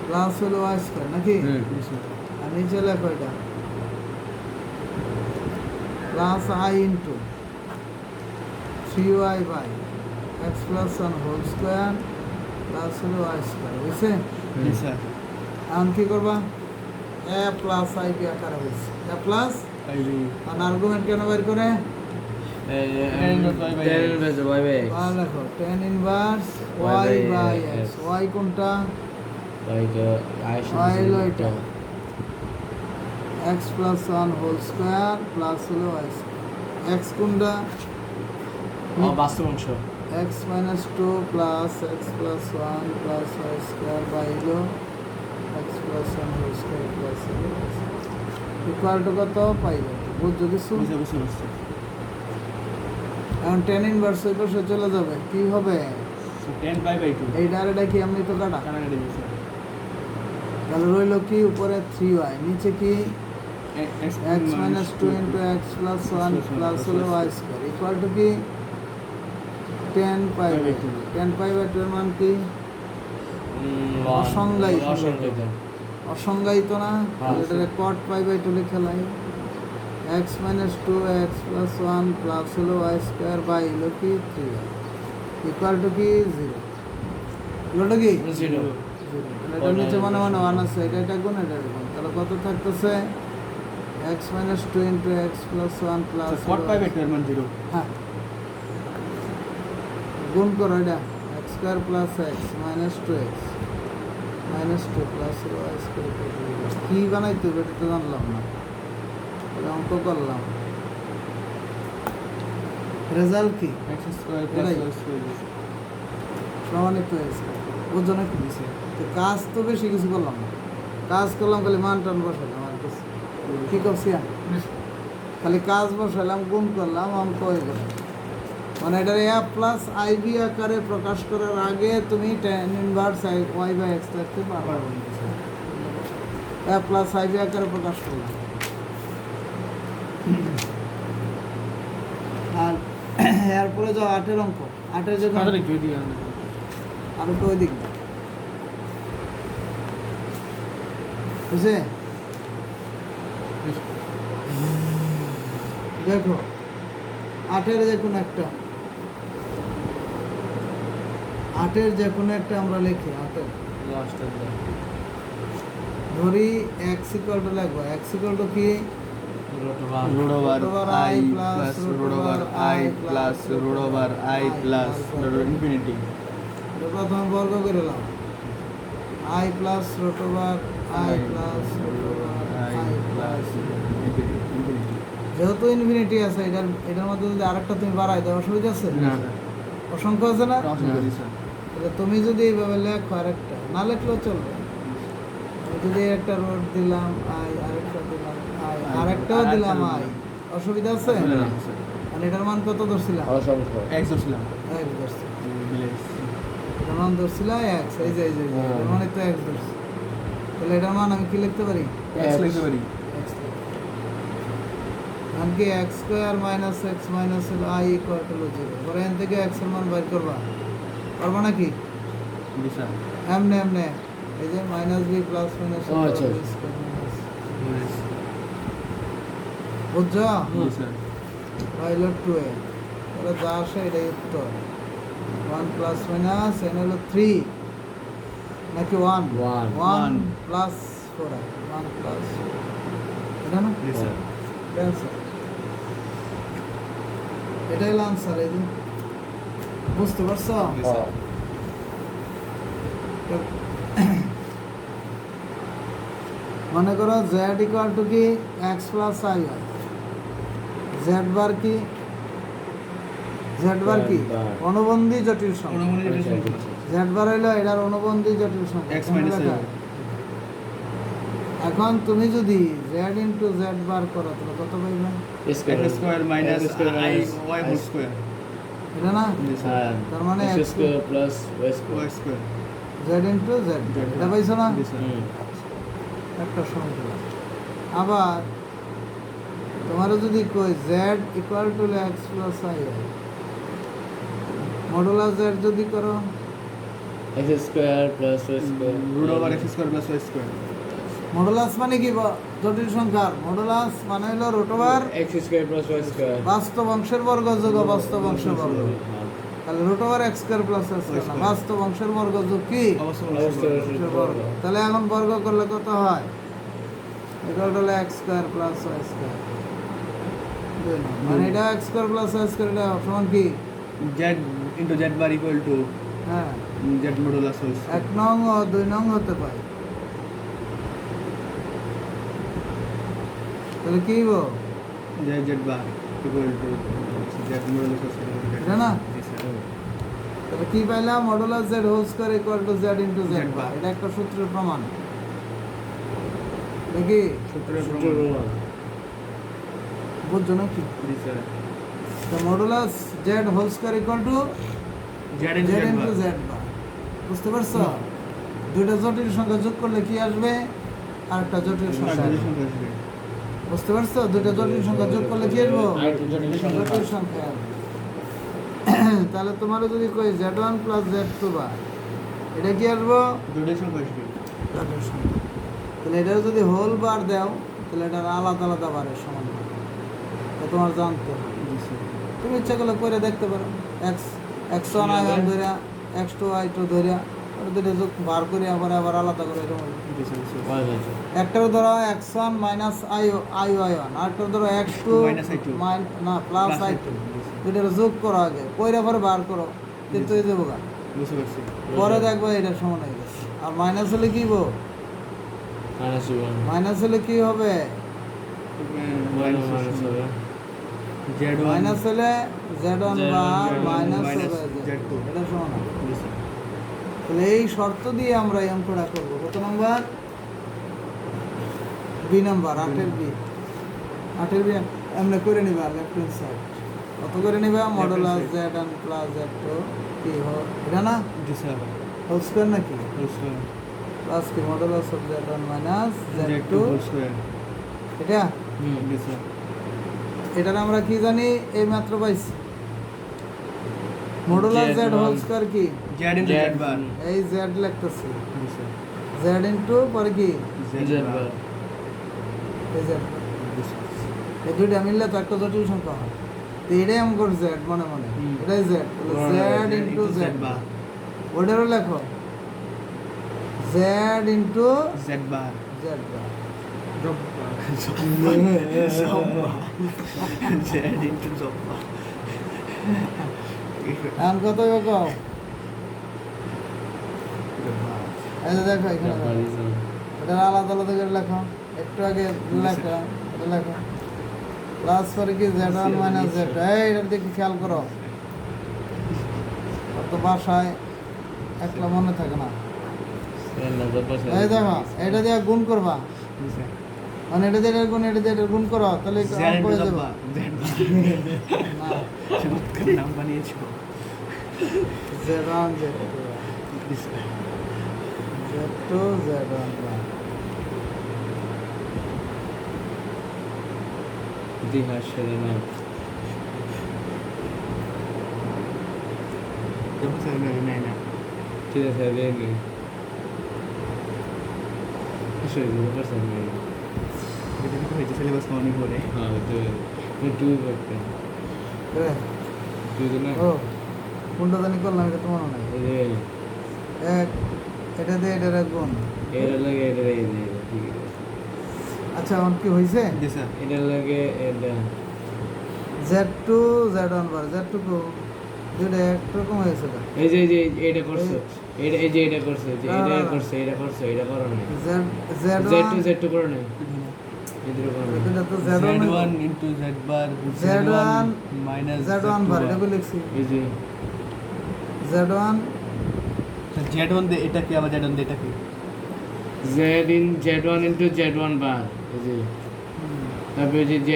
প্লাস হলো ওয়াই স্কোয়ার নাকি? জি স্যার। আর নিচে লেখো এটা plus i into 3y by x plus 1 whole square plus হলো ওয়াই স্কোয়ার, বুঝছে? জি স্যার। এখন কি করবা? এ প্লাস আই বি আকারে হয়েছে, এ প্লাস আই বি আর আর্গুমেন্ট কেন বের করে? লেখো tan inverse y by x. Y কোনটা? ওয়াই হলো এটা x plus 1 whole square plus হলো ওয়াই স্কোয়ার। এক্স কোনটা? বাস্তব অংশ x minus 2 plus x plus 1 plus y square by হলো x plus 1 whole square plus হলো ইকুয়াল টু কত পাইবে? বুঝছো কিছু? বুঝতে বুঝতে বুঝতে। এখন টেন ইনভার্স ওই পাশে চলে যাবে, কি হবে? So 10 pi by 2. এই ডাইরেটা কি এমনি তো কাটা কাটা কেটে দিয়েছে। তাহলে রইল কি উপরে 3y নিচে কি X x minus 2 into x plus 1 plus হলো y square equal to কি 10 pi by 2 10 pi by 2 এর মান কি অসংজ্ঞায়িত। অসংজ্ঞায়িত না হ্যাঁ। এটাকে cot pi by 2 লিখে লাই x minus 2x plus 1 plus হলো y square by হলো কি 3y equal to কি 0 হলো কি 0 এটা নিচে মানে 1 আছে এটা গুণ এটা গুণ তাহলে কত থাকতেছে x minus 2 into x plus 1 plus So 4 pi by 2 এর মান 0. হ্যাঁ গুণ করো এটা x square plus x minus 2x minus 2 plus y square কি বানাইতে হবে এটা তো জানলাম না তাহলে অঙ্ক করলাম রেজাল্ট কি X square plus Right. y square দিয়েছে। প্রমাণিত হয়েছে ওজনে কি দিছে তো কাজ তো বেশি কিছু করলাম না কাজ করলাম খালি মান টান বসালাম আর কিছু কি করছি আমি? খালি কাজ বসালাম গুণ করলাম অঙ্ক হয়ে গেল মানে এটার এ প্লাস আইবি আকারে প্রকাশ করার আগে তুমি tan inverse y by x লিখতে পারবে এ প্লাস আইবি আকারে প্রকাশ করলাম আর এরপরে যাও 8 অঙ্ক 8 যে কাটা লিখবে এদিকে আনো। আর একটু ওই দিক দাও। বুঝছে দেখো 8 যে কোনো একটা 8 যে কোনো একটা আমরা লিখি 8 লাস্টের দাও ধরি x ইকুয়াল টু লিখবো x ইকুয়াল টু কি root over over I I plus plus root over I plus root over I plus root over infinity. এটা প্রথমে বর্গ করে নিলাম I plus root over I plus root over I plus infinity. যেহেতু infinity আছে এটার মধ্যে যদি আরেকটা তুমি বাড়াই দাও অসুবিধা আছে না অসংখ্য আছে না অসংখ্য দিছে। তাহলে তুমি যদি এইভাবে লেখো আরেকটা না লেখলেও চলবে আমি যদি একটা রোড দিলাম আই আরেকটা দিলাম আই আরেকটাও দিলাম আই অসুবিধা আছে আর এটার মান কত ধরছিলাম অসংখ্য X ধরছিলাম। এক ধরছি Village. এটার মান ধরছিলাম এক্স এই যে এটার মানে তো এক্স ধরছি তাহলে এটার মান আমি কি লিখতে পারি X লিখতে পারি। এক্স মান কি x square minus x minus হলো আই ইকুয়াল টু 0 পরে এখান থেকে এক্স এর মান বের করবা পারবা নাকি দিশা। এমনে এই যে মাইনাস বি প্লাস মাইনাস ও, আচ্ছা। বুঝছো দিশা। হইলো 2a তাহলে যা আসে এটাই উত্তর 1 প্লাস মাইনাস এন হলো 3 নাকি 1 One. 1 প্লাস 4 1 প্লাস এটা না দিশা। ক্যান্সার এটাই হলো আনসার এই যে বুঝতে পারছো দিশা। মনে করো z ইকুয়াল টু কি x প্লাস i হয় z বার কি z বার কি Z বার। অনুবন্ধী জটিল সংখ্যা অনুমানিক যেটা সংখ্যা। z বার হইলো এটার অনুবন্ধী জটিল সংখ্যা X কেমন minus লেখা? 7. এখন তুমি যদি z ইনটু z বার করো তাহলে কত পাইবে X square minus X square I minus y whole square. এটা না দিশা। হ্যাঁ তার মানে x square plus y Y square square. z into z এটা পাইছো না দিশা। একটা সংখ্যা আবার তোমার যদি কই z equal to x plus i modulus z যদি করো x square plus y square Root over X square plus Y square. Modulus মানে কি জটিল সংখ্যার মডুলাস মানে হলো root over x square plus y square বাস্তব অংশের বর্গ যোগ বাস্তব অংশের বর্গ তাহলে root over x square plus y square না বাস্তব অংশের বর্গ যোগ কি অবশ্যই অংশের বর্গ তাহলে এখন বর্গ করলে কত হয় equal to x square plus y square মানে এটা x square plus y square এটা সমান কি Z into Z bar equal to হ্যাঁ Z modulus whole square. 1 নং ও 2 নং হতে পারে তাহলে কি গো Z bar equal to Z modulus whole square. এটা না দিশা। তাহলে কি পাইলাম modulus z whole square equal to z into z bar এটা একটা সূত্রের প্রমাণ দেখি সূত্রের সূত্র প্রমাণ। প্রমাণ বুঝছো নাকি দিশা। তো modulus z whole square equal to z z into z bar. বুঝতে পারছো? দুইটা জটিল সংখ্যা যোগ করলে কি আসবে? আর একটা জটিল সংখ্যা আসবে। বুঝতে পারছো? দুইটা জটিল সংখ্যা যোগ করলে কি আসবো? জটিল সংখ্যা আসবে। তাহলে তোমার যদি কই z1 প্লাস z2 বার, এটা কি আসবো? জটিল সংখ্যা আসবে। জটিল সংখ্যা। তাহলে এটা যদি হোল বার দাও তাহলে এটা আলাদা আলাদা বারের সমান হবে। এটা তোমার জানতে হবে। তুমি ইচ্ছা করলে করে দেখতে পারো। x1 i1 ধরে x2 i2 ধরে ওটা দুটো যোগ বার করে আবার আলাদা করে এরকম হবে। একটার ধরো x1 মাইনাস i1 আরেকটার ধরো x2 না প্লাস i2, দুইটার যোগ করো আগে, কইরা পরে বার করো, কিন্তু এই দেবো গা পরে দেখবো এটা সমান হয়ে গেছে। আর মাইনাস হলে কি গো? মাইনাস হলে কি হবে? মাইনাস হলে z1 বার মাইনাস হবে z2, এটা সমান হবে। তাহলে এই শর্ত দিয়ে আমরা এই অঙ্কটা করবো। কত নম্বর? বি নাম্বার, 8-এর বি। 8-এর বি এমনি করে নিবা লেফট হ্যান্ড সাইড। কত করে নিবা? মডুলাস z1 প্লাস z2 কি হয় এটা না? হোল স্কয়ার নাকি? প্লাস কি modulus of z1 minus z2 এটা? এটার আমরা কি জানি? এই মাত্র পাইছি মডুলাস z হোল স্কয়ার কি? Z into Z bar. এই z লিখতেছি, z ইনটু পরে কি? Z bar. এই z, এই দুইটা মিললে তো একটা জটিল সংখ্যা হয়। তো এটাই অঙ্কর z মনে মনে, এটাই z, তাহলে z ইনটু z বার। ওটারও লেখো z into Z bar. z বার। জেড ইনটু জব বার। এখন কত কও? এই যে দেখো এখানে এটা আলাদা আলাদা করে লেখো, একটু আগে লেখো, এটা লেখো প্লাস পরে কি z1 মাইনাস z2। এইটার দিকে খেয়াল করো, কত বাসায় একলা মনে থাকে না। এই দেখো এটা দিয়ে গুণ করবা, মানে এটা দিয়ে এটার গুণ, এটা দিয়ে এটার গুণ করো, তাহলে করে দেবো না। নাম বানিয়েছো z1 z2 z1 ইতিহাস সেরে না ঠিক আছে দেখি সিলেবাস অনেক করে। হ্যাঁ তো টু করতে তুই তো না ও কোনটা জানি করলাম এটা তোমার নাই। এক এটা দিয়ে এটার এক গুণ, এটার লাগে এটা এই যে ঠিক আছে। আচ্ছা এখন কি হয়েছে? এটার লাগে এটা z2 z1 বার z2 কো দুটো একরকম হয়েছে তো। এই যে এটা করছে, এটা এই যে এটা করছে, যে এটা করছে, এটা করছে, এটা করো না z2 করো না এদিকে করো না। এটা তো z1 into Z bar z1 minus z1 বার এটা বলে লিখছি এই যে z1 জেড1 দে এটা কি, আবার জেড1 দে এটা কি? z1 into z1 বার এই যে তারপরে যে z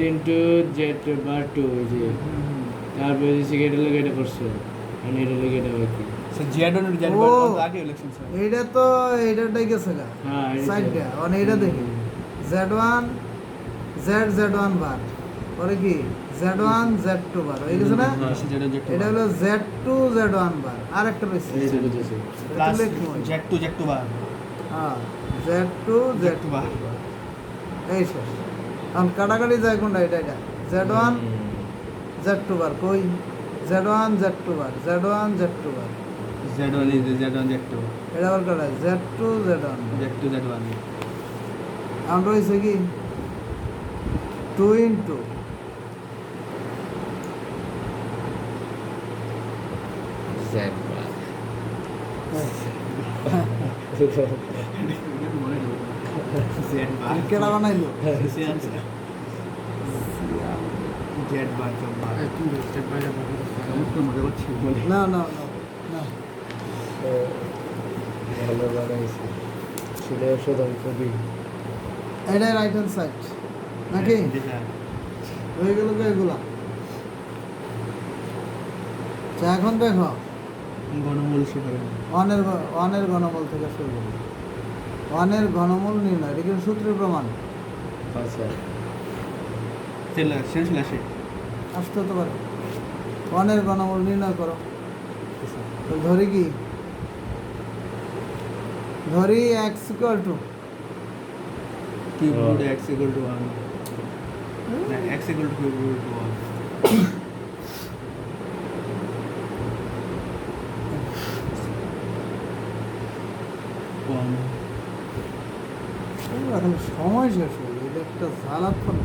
into z বার 2 এই যে তারপরে যে এটা লাগে এটা করছে, মানে এটা লাগে এটা হয় কি জেড1 ইনটু জেড বার কত আগে ইলেকশন স্যার? এটা তো এইটাটাই গেছে গা হ্যাঁ সাইডটা, মানে এটা দেখি z1 z1 বার পরে কি z1 z2 বার হয়ে গেছে না? এটা হলো z2 z1 বার আর একটা রয়েছে এই যে বুঝেছি প্লাস জেড2 বার। হ্যাঁ z2 z2 বার। এই শেষ। এখন কাটাকাটি যায় কোনটা? এটা z1 z2 বার কই z1 z2 bar z1 z2 bar জেড1 is জেড1 জেড2 এটা আবার কাটা z2 z1 জেড2 জেড1 এখন রয়েছে কি 2 ইন্টু z বার জেড বার কেডা বানাইলো? জেড বার জব বার একটু মনে হচ্ছে বলে না না না ভালো বানাইছে সেটা শোধন কবি এটা রাইট হ্যান্ড সাইড নাকি হয়ে গেল এগুলা? আচ্ছা এখন দেখো গণমূল শুরু হবে ওয়ানের ঘনমূল থেকে শুরু করি। ওয়ানের ঘনমূল নির্ণয়, এটা কিন্তু সূত্রের প্রমাণ। আচ্ছা শেষ আসে আসতে হতে পারে। ওয়ানের ঘনমূল নির্ণয় করো। তো ধরি কি, ধরি x equal to cube root x equal to 1 না x equal to cube root 1 এখন সময় শেষ হয়ে গেল, এটা একটা জ্বালাতন।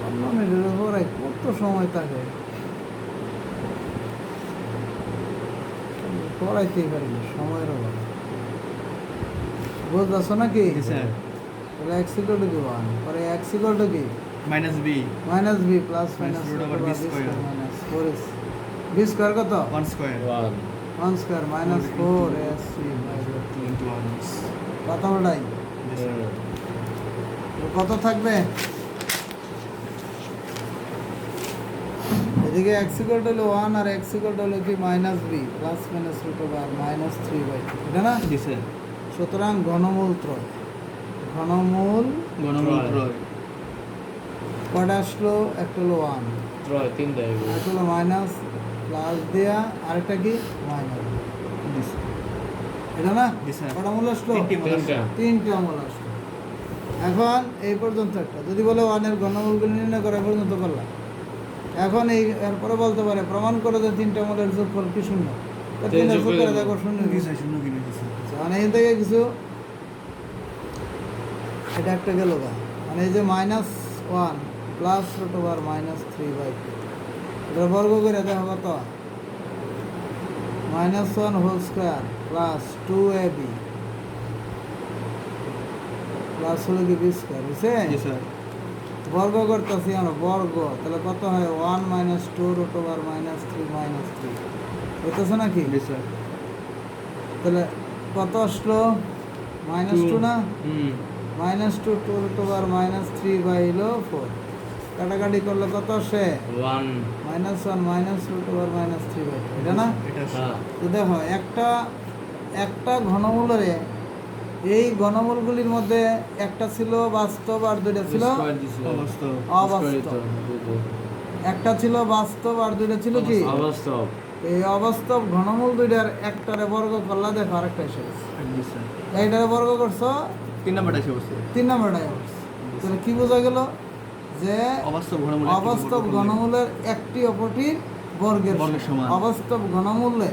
15 মিনিটের উপর কত সময় থাকে, পড়াইতেই পারি না, সময়ের অভাব। বুঝতেছো নাকি? জি স্যার তাহলে এক্স ইকুয়াল টু কি 1, পরে এক্স ইকুয়াল টু কি minus b minus b plus Minus minus root over b square. Minus 4s b square কত 1 square 1 square minus 4s into 1 কত উল্টাই কত থাকবে? এদিকে এক্স ইকুয়াল টু হলো 1 আর এক্স ইকুয়াল টু হলো কি minus b plus minus root over minus 3/2, এটা না? জি স্যার সুতরাং ঘনমূল ত্রয়, ঘনমূল গণমূল ত্রয় কটা আসলো? একটা হলো 1, ত্রয় তিন দেয় একটা হলো মাইনাস প্লাস দেয়া, আরেকটা কি মাইনাস, জি স্যার এটা না? জি স্যার কটা মূল আসলো? তিনটা। তিনটা মূল আসলো। এখন এই পর্যন্ত একটা, যদি বলে 1 এর ঘনমূলগুলো নির্ণয় করে, এই পর্যন্ত করলাম। এখন এই এরপরে বলতে পারে প্রমাণ করে যে তিনটা মূলের যোগফল কি শূন্য, তো তিন তিনটা যোগ যোগ করে করে দেবো। দেখো শূন্য জি কি। স্যার শূন্য কিনে দিছি মানে এখান থেকে কিছু, এটা একটা গেল গা, মানে এই যে minus 1 plus root over minus 3/2, এটা বর্গ করে দেখো কত, minus 1 whole square plus 2ab plus হলো কি বি স্কোয়ার, বুঝছে? জি স্যার বর্গ করতেছি আমরা, বর্গ তাহলে কত হয় 1 minus 2 root over minus 3 minus 3, বুঝতেছো নাকি? জি স্যার তাহলে কত আসলো? মাইনাস 2 না, মাইনাস 2 2 রুট ওভার মাইনাস 3/4, কাটাকাটি করলে কত আসে? 1 minus 1 minus root over minus 3/4, এটা না? এটা হ্যাঁ তো দেখো একটা ঘনমূলের, এই ঘনমূলগুলির মধ্যে একটা ছিল বাস্তব আর দুইটা ছিল স্কয়ার দিছিল অবাস্তব অবাস্তব। একটা ছিল বাস্তব আর দুইটা ছিল কি অবাস্তব এই অবাস্তব ঘনমূল দুইটার একটারে বর্গ করলা, দেখো আরেকটা এসে গেছে। জি স্যার এইটারে বর্গ করছো, 3 নাম্বারটা এসে বসে 3 নম্বরটাই করছো। তাহলে কি বোঝা গেল? যে অবাস্তব ঘনমূল অবাস্তব ঘনমূলের একটি অপরটির বর্গের বর্গের সমান। অবাস্তব ঘনমূলে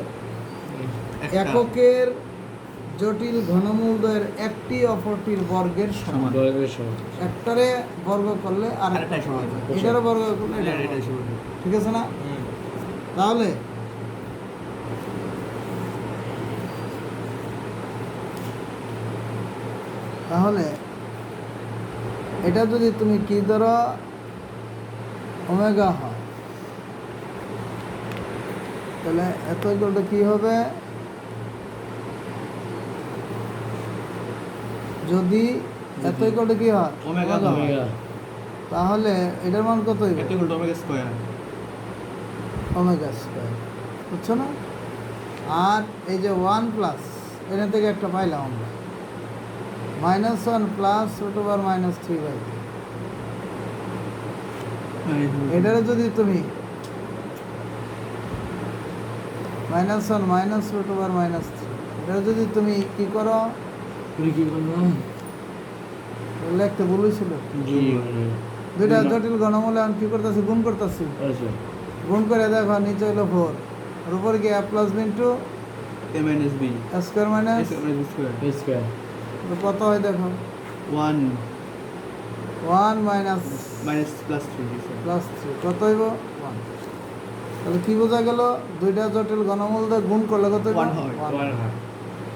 একটা এককের জটিল ঘনমূলদের একটি অপরটির বর্গের সমান। বর্গের সমান একটারে বর্গ করলে আর আরেকটা এসে বসে এটারে বর্গ করলে এটা এটারে এসে বর্গ। বসে ঠিক আছে না? তাহলে তাহলে এটা যদি তুমি কি ধরো ওমেগা হয়, তাহলে এত ইকুয়ালটা কি হবে? যদি এত ইকুয়ালটা কি হয় ওমেগা ওমেগা হয়, ওমেগা তাহলে এটার মান কত হইবে? এত equal to omega square omega square, বুঝছো না? আর এই যে 1 প্লাস এখান থেকে একটা পাইলাম আমরা, minus 1 plus root over minus 3/2, এটারে যদি তুমি minus 1 minus root over minus 3, এটা যদি তুমি কি করো, তুমি কি বলবো লিখতে বলেছিল জি দুইটা জটিল ঘনমূলে আমি কি করতেছি, গুণ করতেছি, আচ্ছা গুণ করে দেখো নিচে হলো 4 আর উপরে কি a plus b into a minus b square minus a minus b square square কত হয় দেখো, 1 1 মাইনাস মাইনাস প্লাস 3 জি স্যার প্লাস 3 কত হইব 1। তাহলে কি বোঝা গেল? দুইটা জটিল ঘনমূল দিয়ে গুণ করলে কত হইব? 1 হয়। 1।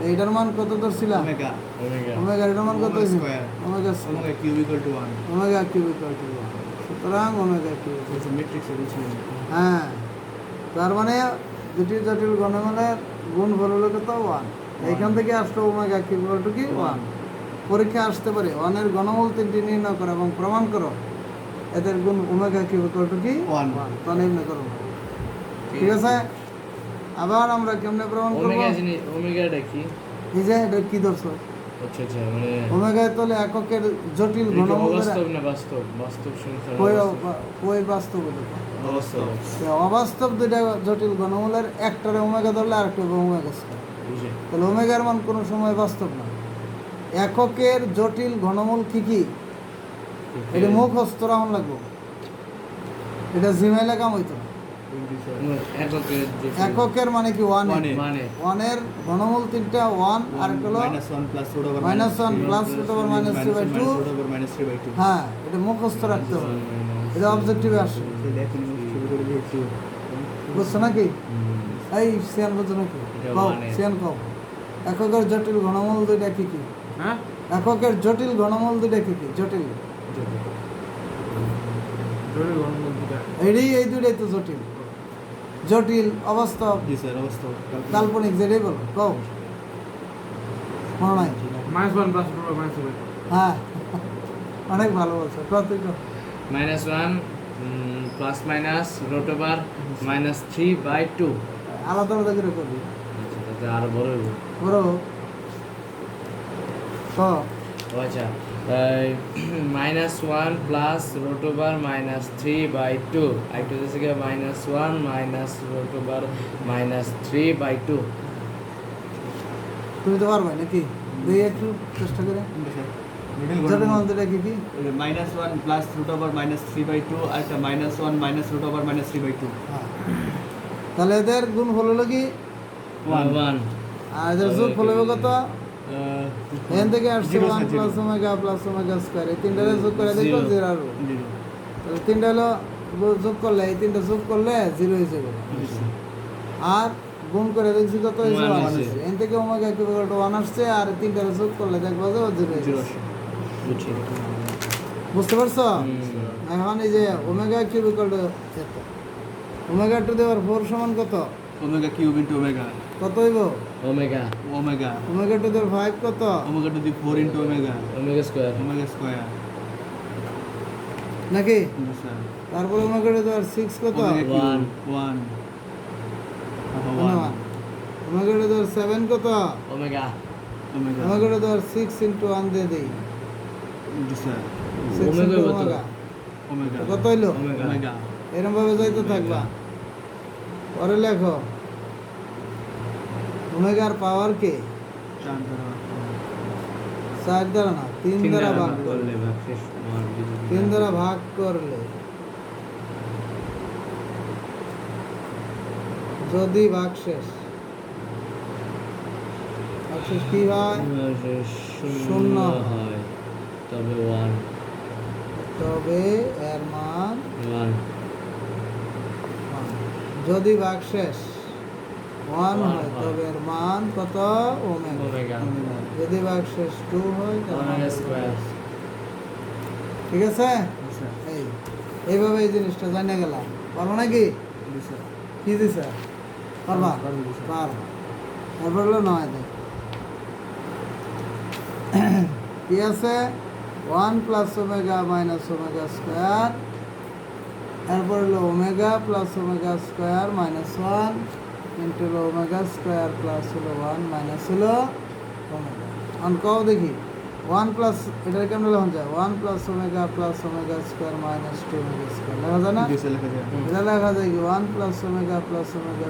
এইটার মান কত ধরছিলাম? ওমেগা ওমেগা ওমেগা, এটার মান কত ওমেগা হইছে? Square. Omega square, omega cube equal to 1 omega cube equal to 1। সুতরাং ওমেগা কিউব, এটা ম্যাট্রিক্সে বলছিলেন হ্যাঁ, তার মানে দুটি জটিল ঘনমূলের গুণফল হলো কত 1। এইখান থেকে আসলো ওমেগা কিউব ইকুয়াল টু কি 1। পরীক্ষা আসতে পারে 1 এর ঘনমূল তিনটি নির্ণয় করো এবং প্রমাণ করো এদের গুণ ওমেগা কিউব ইকুয়াল টু কি 1 1, তো নির্ণয় করো। ঠিক আছে? আবার আমরা কেমনে প্রমাণ করব? ওমেগা জিনিস ওমেগাটা কি? এই যে এটা কি ধরছো? আচ্ছা আচ্ছা মানে ওমেগা তাহলে এককের জটিল এটা কি ঘনমূল অবাস্তব না বাস্তব? বাস্তব সংখ্যা কই বাস্তব হতে পারে? অবাস্তব। অবাস্তব দুইটা জটিল ঘনমূলের একটারে ওমেগা ধরলে আরেকটা ওমেগা স্কয়ার। বুঝে তাহলে ওমেগার মান কোনো সময় বাস্তব না। এককের জটিল ঘনমূল কি কি? এটা মুখস্থ রাখুন লাগবো। এটা জিমেইলে কাম হইতো না। এককের এককের মানে কি ওয়ান মানে ওয়ানের ঘনমূল তিনটা ওয়ান আর একটা হলো -1 plus root over minus one plus root over minus three by two. Root over -3/2 হ্যাঁ, এটা মুখস্থ রাখতে হবে। এটা অবজেক্টিভে আসে। বুঝছো নাকি? এই সিয়ান বুঝছো নাকি? এটা কও, মানে। সিয়ান কও। এককের জটিল ঘনমূল দুইটা কি কি? হ্যাঁ এককের জটিল ঘনমূল দুইটা কি কি? জটিল জটিল ঘনমূল দুইটা এই দুইটাই তো জটিল। জটিল অবাস্তব জি স্যার অবাস্তব কাল্পনিক যেটাই বলো কও। মনে নাই? -1 প্লাস রুট ওভার -3/2 হ্যাঁ, অনেক ভালো বলছো। কত কও? -1 প্লাস মাইনাস রুট ওভার -3/2 আলাদা আলাদা করে করবি। আচ্ছা তাতে আরো বড় হইব। বড় ক ও আচ্ছা -1 প্লাস রুট ওভার -3/2 আরেকটা হচ্ছে কি -1 মাইনাস রুট ওভার -3/2 তুমি তো পারবে নাকি? দেখি একটু চেষ্টা করে। জটিল ঘনমূল দুইটা কি কি? -1 প্লাস রুট ওভার -3/2 আর একটা -1 মাইনাস রুট ওভার -3/2 হ্যাঁ। তাহলে এদের গুণ ফল হলো কি? 1 আর এদের যোগ ফল হবে কত? আহ, এখান থেকে আসছে Zero, 1 zero. Plus omega square. এই তিনটারে যোগ করে দেখো Zero. 0 আসবে। তাহলে তিনটা হলো যোগ করলে এই তিনটা যোগ করলে 0 হয়ে যাবে। আর গুণ করে দেখছি কত হয়েছে? One 1 হয়েছে। আসছে। এখান থেকে ওমেগা ইকুয়াল টু 1 আসছে আর তিনটারে যোগ করলে দেখবা যে 0 হয়ে যাবে। বুঝছি বুঝতে পারছো? এখন এই যে ওমেগা কিউব ইকুয়াল টু এত। ওমেগা টু দি পাওয়ার 4 সমান কত? ওমেগা কিউব ইনটু ওমেগা কত হইব? Omega omega omega to the power 5 কত? Omega to the 4 into omega omega square omega square নাকি? স্যার তারপরে ওমেগা টু দি পাওয়ার 6 কত? Omega cube 1 1 1 omega to the power 7 কত? Omega omega omega to the power 6 into 1 দিয়ে দেই। জি sir 6 omega into কত? Omega omega কত হইলো? Omega omega এরকম ভাবে যাইতে থাকবা। পরে লেখো ওমেগার পাওয়ার কে? 4 দ্বারা না 3 দ্বারা ভাগ করলে। করলে ভাগশেষ 3 দ্বারা ভাগ করলে যদি ভাগশেষ কি হয়? শূন্য হয় তবে 1 তবে এর মান 1 1। যদি ভাগশেষ 1 হয় তবে এর মান কত? ওমেগা। ওমেগা যদি ভাগশেষ 2 হয় তার মান ওমেগা স্কয়ার ঠিক আছে? এইভাবে এই জিনিসটা জানা গেলাম। পারবো নাকি? কি দিছে? পারবা? পারবা। তারপর হলো 9 দেখ কি আছে? 1 plus omega minus omega square. এরপর হলো omega plus omega square minus 1 into omega square plus হলো 1 মাইনাস হলো ওমেগা। অন কও দেখি 1 প্লাস এটা কেমন লেখা যায়? 1 plus omega square minus 2 omega square লেখা যায় না? জি স্যার লেখা যায় এটা লেখা যায় কি 1 প্লাস ওমেগা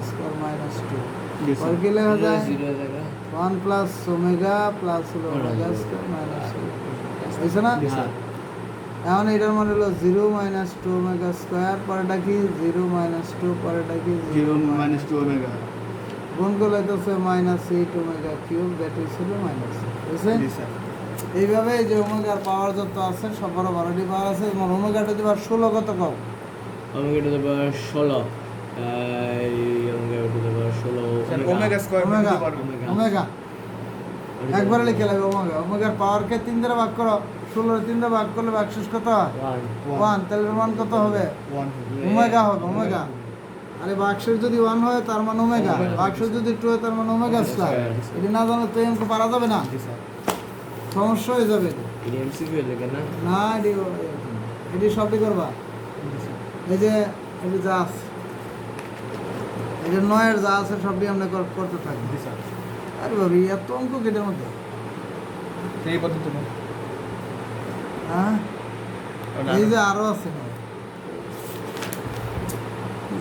স্কয়ার মাইনাস 2। জি আর স্যার কি লেখা যায়? 0 জায়গা 1 প্লাস ওমেগা প্লাস হলো ওমেগা স্কয়ার মাইনাস 2 হয়েছে না? জি স্যার এখন এটার মানে হলো 0 মাইনাস 2 ওমেগা স্কয়ার পরেটা কি 0 মাইনাস 2 পরেটা কি 0 মাইনাস 2 ওমেগা গুণ করলে তো minus 8 omega cube that is হলো মাইনাস বুঝছেন? জি স্যার এইভাবে এই যে ওমেগার পাওয়ার যত আছে সব বড় বড়টি পাওয়ার আছে। তোমার ওমেগাটা দিবার 16 কত কম? ওমেগা টু দি পাওয়ার 16 এই omega to the power 16 omega square omega omega. Omega একবারে লিখে লাগবে ওমেগা। ওমেগার পাওয়ারকে 3 দ্বারা ভাগ করো। 16 3 দ্বারা ভাগ করলে ভাগশেষ কত হয়? 1 তাহলে এর মান কত হবে? 1 ওমেগা হবে ওমেগা। আরে ভাগশেষ যদি 1 হয় তার মান ওমেগা, ভাগশেষ যদি 2 হয় তার মান ওমেগা স্কয়ার। এটা না জানলে তো অঙ্ক পারা যাবে না, জি স্যার সমস্যা হয়ে যাবে। এটা এমসিকিউ লাগে না না এটি সবই করবা। এই যে এটি জাস্ট এটা নয়ের যা আছে সবই আমরা করতে থাকি। জি স্যার। আরে ভাবি এত অঙ্ক কেটের মধ্যে, সেই পদ্ধতি না। হ্যাঁ এই যে আরো আছে না,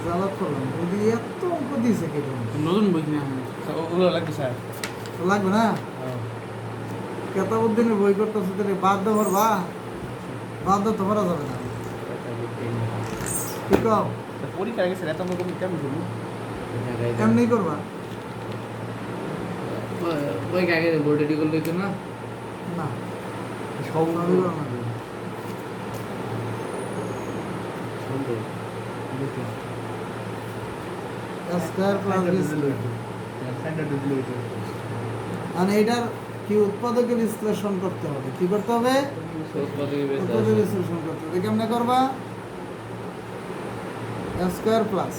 জ্বালা করলাম যদি এত অঙ্ক দিয়েছে কেটের মধ্যে। নতুন বই কিনা ওগুলো লাগবে স্যার। তো লাগবে না, কেতাবুদ্দিনের বই করতেছে তাহলে বাধ্য ভরবা, বাধ্য তো ভরা যাবে না, ঠিক আছে? পরীক্ষা গেছে এত অঙ্ক কেমন করবো? এমনি করবা ওই আগে বোর্ডে ডি করলে তো না না, সব সবই করবা না। স্কয়ার প্লাস বি স্কয়ার, মানে এটার কি উৎপাদকে বিশ্লেষণ করতে হবে, কি করতে হবে? উৎপাদকে বিশ্লেষণ করতে হবে। কেমনে করবা? স্কয়ার প্লাস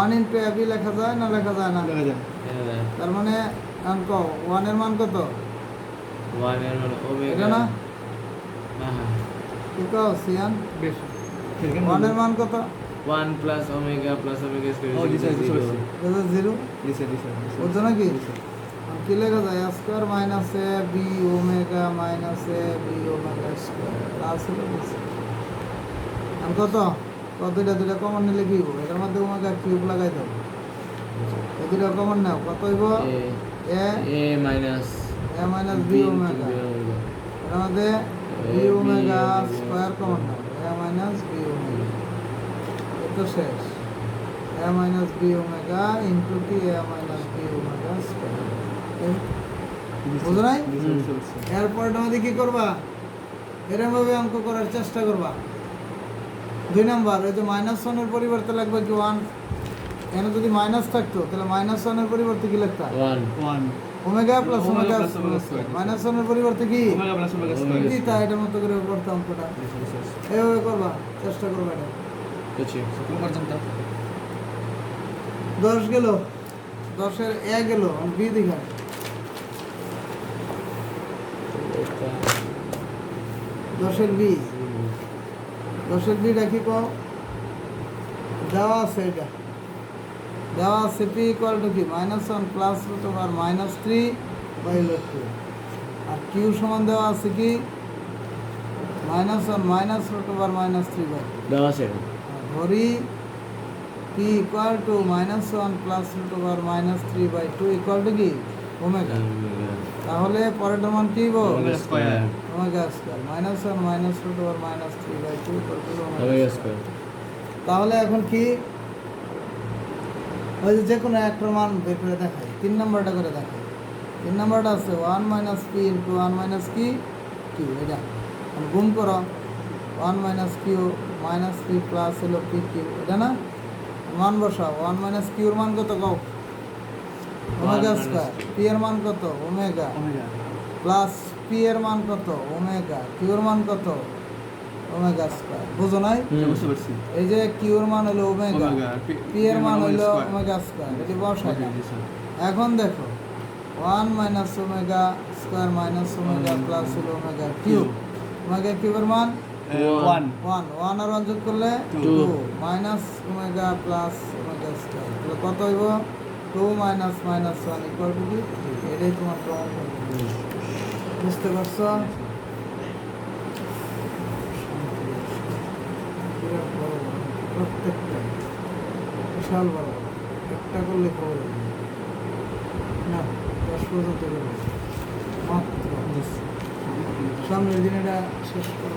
1 ইন্টু এবি লেখা যায় না লেখা যায় না? তার মানে অঙ্ক 1 এর মান কত? এটা না কি কও সিয়ান? 1 এর মান কত? 1 প্লাস ওমেগা স্কয়ার ও, জি স্যার, বুঝতে পারছি। এটা 0 জি স্যার, জি স্যার। বুঝছো নাকি? আর কি লেখা যায়? Square minus A B omega minus A B omega square plus হলো বলছে। আর কত দুইটা কমন নিলে কি হইব? এটার মধ্যে ওমেগা কিউব লাগাই দাও, এই দুইটা কমন নাও, কত হইব? এ মাইনাস মাইনাস বি ওমেগা, এটার মধ্যে বি ওমেগা স্কয়ার কমন নাও, এ মাইনাস বি ওমেগা, এতো শেষ। এ মাইনাস বি ওমেগা ইন্টু কি a minus B omega square, বুঝো নাই? এরপর তোমাদের কি করবা? এরকম ভাবে অঙ্ক করার চেষ্টা করবা। 2 নাম্বার, ওই যে -1 এর পরিবর্তে লাগবে কি 1, এখানে যদি মাইনাস থাকতো তাহলে -1 এর পরিবর্তে কি লিখতা? 1 omega plus omega Omega plus omega square. -1 এর পরিবর্তে কি ওমেগা প্লাস ওমেগা স্কয়ার। কি তা এটার মতো করে করতে অঙ্কটা এইভাবে করবা, চেষ্টা করবা। এটা বুঝছি কোন পর্যন্ত? 10 গেল, 10 এর এ গেল, বি দেখা 10 এর বি, 10 এর বিটা কি কও? দেওয়া আছে, এটা দেওয়া আছে পি ইকুয়াল টু কি -1 প্লাস রুট ওভার -3 বাই √2, আর কিউ সমান দেওয়া আছে কি -1 মাইনাস রুট ওভার -3 বাই, দেওয়া আছে ধরি p equal to -1 plus root over -3 by 2 equal to কি ওমেগা। তাহলে পরেরটার মান কি হইব? Omega square. Omega square -1 minus root over -3 by 2 equal to omega omega square. তাহলে এখন কি ওই যে কোনো একটা মান বের করে দেখাই, 3 নাম্বারটা করে দেখাই। 3 নাম্বারটা আছে 1 মাইনাস পি ইন্টু 1 মাইনাস কি কিউ, এটা গুণ করো 1 minus q minus p plus হলো পি কিউ, এটা না মান বসাও। 1 মাইনাস কিউর মান কত কও? Omega square. পি এর মান কত? ওমেগা ওমেগা প্লাস পি এর মান কত? ওমেগা। কিউর মান কত? Omega square. বুঝো নাই? বুঝতে পারছি। এই যে কিউর মান হলো ওমেগা, ওমেগা, পি এর মান হলো ওমেগা স্কয়ার, এটি বসাই দাও। জি স্যার। এখন দেখো 1 minus omega square minus omega plus হলো ওমেগা কিউব, ওমেগা কিউবের মান 1 1 আর 1 যোগ করলে 2 minus omega plus omega square, তাহলে কত হইব? 2 মাইনাস -1 ইকুয়াল টু কি? এটাই তোমার প্রমাণ করবে। বুঝতে পারছো? বিরাট বড় বড়, প্রত্যেকটা বিশাল বড় বড়, একটা করলে খবর হবে না। 10 পর্যন্ত করবে মাত্র, সামনের দিন এটা শেষ করো।